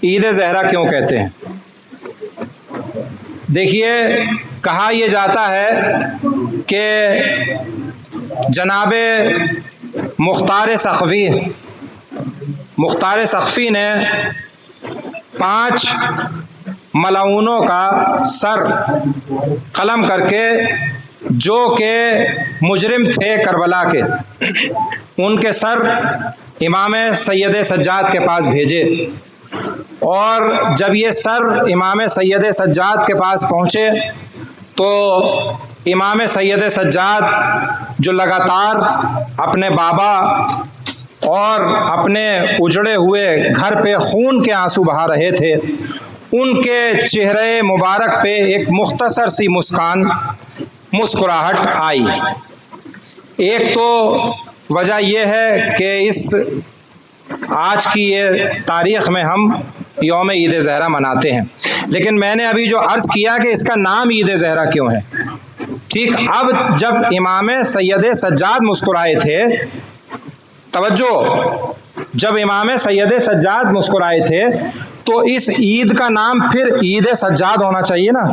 عید زہرا کیوں کہتے ہیں؟ دیکھیے، کہا یہ جاتا ہے کہ جناب مختار سقفی نے 5 ملعونوں کا سر قلم کر کے، جو کہ مجرم تھے کربلا کے، ان کے سر امام سید سجاد کے پاس بھیجے، اور جب یہ سر امام سید سجاد کے پاس پہنچے تو امام سید سجاد جو لگاتار اپنے بابا اور اپنے اجڑے ہوئے گھر پہ خون کے آنسو بہا رہے تھے، ان کے چہرے مبارک پہ ایک مختصر سی مسکراہٹ آئی۔ ایک تو وجہ یہ ہے کہ اس آج کی یہ تاریخ میں ہم یوم عید زہرا مناتے ہیں، لیکن میں نے ابھی جو عرض کیا کہ اس کا نام عید زہرا کیوں ہے، ٹھیک، اب جب امام سید سجاد مسکرائے تھے، توجہ، جب امام سید سجاد مسکرائے تھے تو اس عید کا نام پھر عید سجاد ہونا چاہیے نا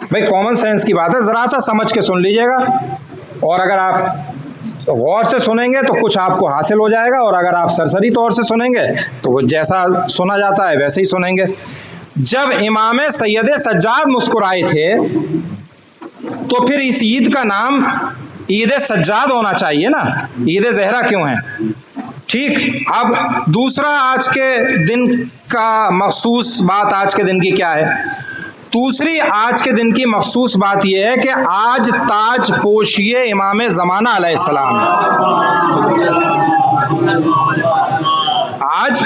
بھائی، کامن سینس کی بات ہے، ذرا سا سمجھ کے سن لیجئے گا، اور اگر آپ غور سے سنیں گے تو کچھ آپ کو حاصل ہو جائے گا، اور اگر آپ سرسری طور سے سنیں گے تو وہ جیسا سنا جاتا ہے ویسے ہی سنیں گے۔ جب امام سید سجاد مسکرائے تھے تو پھر اس عید کا نام عید سجاد ہونا چاہیے نا، عید زہرا کیوں ہے؟ ٹھیک، اب دوسرا آج کے دن کا مخصوص بات آج کے دن کی کیا ہے؟ دوسری آج کے دن کی مخصوص بات یہ ہے کہ آج تاج پوشی امام زمانہ علیہ السلام ہے۔ آج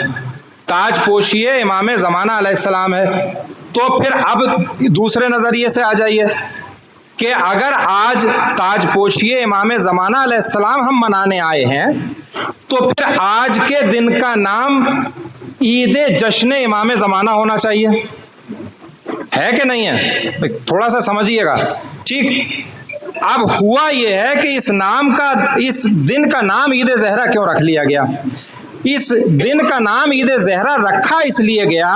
تاج پوشی امام زمانہ علیہ السلام ہے، تو پھر اب دوسرے نظریے سے آ جائیے کہ اگر آج تاج پوشی امام زمانہ علیہ السلام ہم منانے آئے ہیں تو پھر آج کے دن کا نام عید جشن امام زمانہ ہونا چاہیے، ہے کہ نہیں ہے؟ تھوڑا سا سمجھیے گا، ٹھیک۔ اب ہوا یہ ہے کہ اس دن کا نام عید زہرا کیوں رکھ لیا گیا؟ اس دن کا نام عید زہرا رکھا اس لیے گیا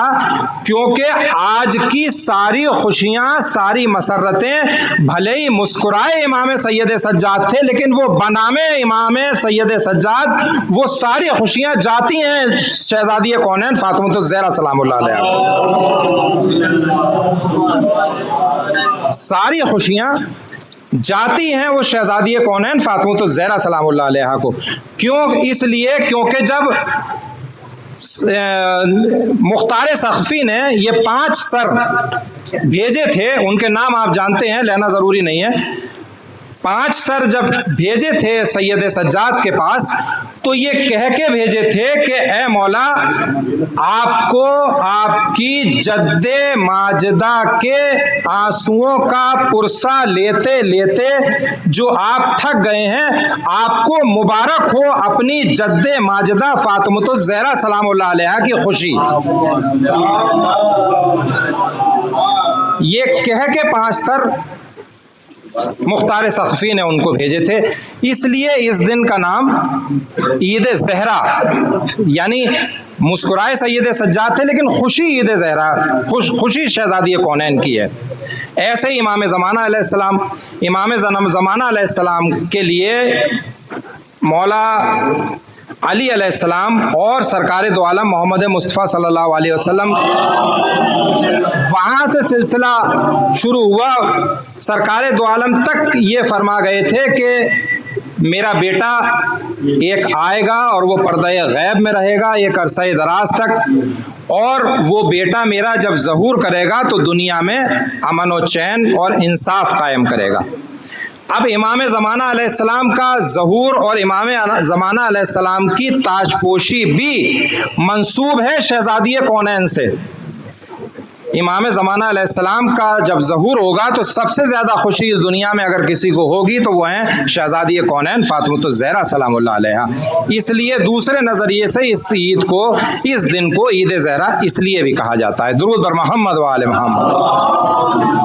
کیونکہ آج کی ساری خوشیاں، ساری مسرتیں، بھلے ہی مسکرائے امام سید سجاد تھے لیکن وہ بنامے امام سید سجاد، وہ ساری خوشیاں جاتی ہیں شہزادی کونین فاطمہ الزہرا سلام اللہ علیہا، ساری خوشیاں جاتی ہیں وہ شہزادی کونین فاطمہ الزہرا سلام اللہ علیہا کو۔ کیوں؟ اس لیے کیونکہ جب مختار سقفی نے یہ 5 سر بھیجے تھے، ان کے نام آپ جانتے ہیں، لینا ضروری نہیں ہے، 5 سر جب بھیجے تھے سید سجاد کے پاس تو یہ کہہ کے بھیجے تھے کہ اے مولا، آپ کو آپ کی جد ماجدہ کے آنسوؤں کا پرسہ لیتے لیتے جو آپ تھک گئے ہیں، آپ کو مبارک ہو اپنی جد ماجدہ فاطمہ الزہرا سلام اللہ علیہا کی خوشی۔ یہ کہہ کے 5 سر مختار سقفی نے ان کو بھیجے تھے، اس لیے اس دن کا نام عید زہرا، یعنی مسکرائے سید سجاد تھے لیکن خوشی عید زہرا، خوشی شہزادی کونین کی ہے۔ ایسے ہی امام زمانہ علیہ السلام، امام زمانہ علیہ السلام کے لیے مولا علی علیہ السلام اور سرکار دو عالم محمد مصطفیٰ صلی اللہ علیہ وسلم، وہاں سے سلسلہ شروع ہوا، سرکار دو عالم تک یہ فرما گئے تھے کہ میرا بیٹا ایک آئے گا اور وہ پردہ غیب میں رہے گا ایک عرصہ دراز تک، اور وہ بیٹا میرا جب ظہور کرے گا تو دنیا میں امن و چین اور انصاف قائم کرے گا۔ اب امام زمانہ علیہ السلام کا ظہور اور امام زمانہ علیہ السلام کی تاج پوشی بھی منسوب ہے شہزادی کونین سے۔ امام زمانہ علیہ السلام کا جب ظہور ہوگا تو سب سے زیادہ خوشی اس دنیا میں اگر کسی کو ہوگی تو وہ ہیں شہزادی کونین فاطمہ الزہرا سلام اللہ علیہا۔ اس لیے دوسرے نظریے سے اس عید کو، اس دن کو عید زہرا اس لیے بھی کہا جاتا ہے۔ درود بر محمد و آل محمد۔